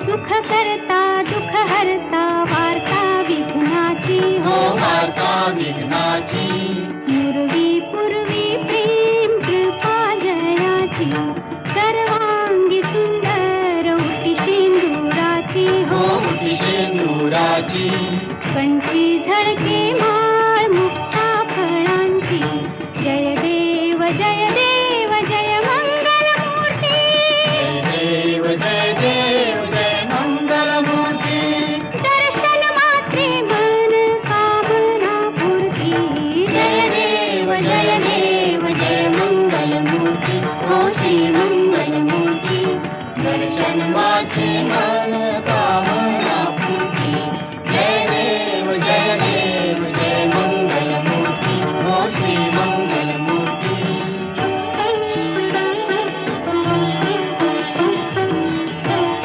सुख करता दुःख हरता वार्ता विघ्नाची हो वार्ता विघ्नाची पूर्वी पूर्वी प्रेम कृपा जयाची सर्वांगी सुंदर उटी शेंदुराची हो उटी शेंदुराची कंठी झळके माळ मुक्ता फळांची जय देव जय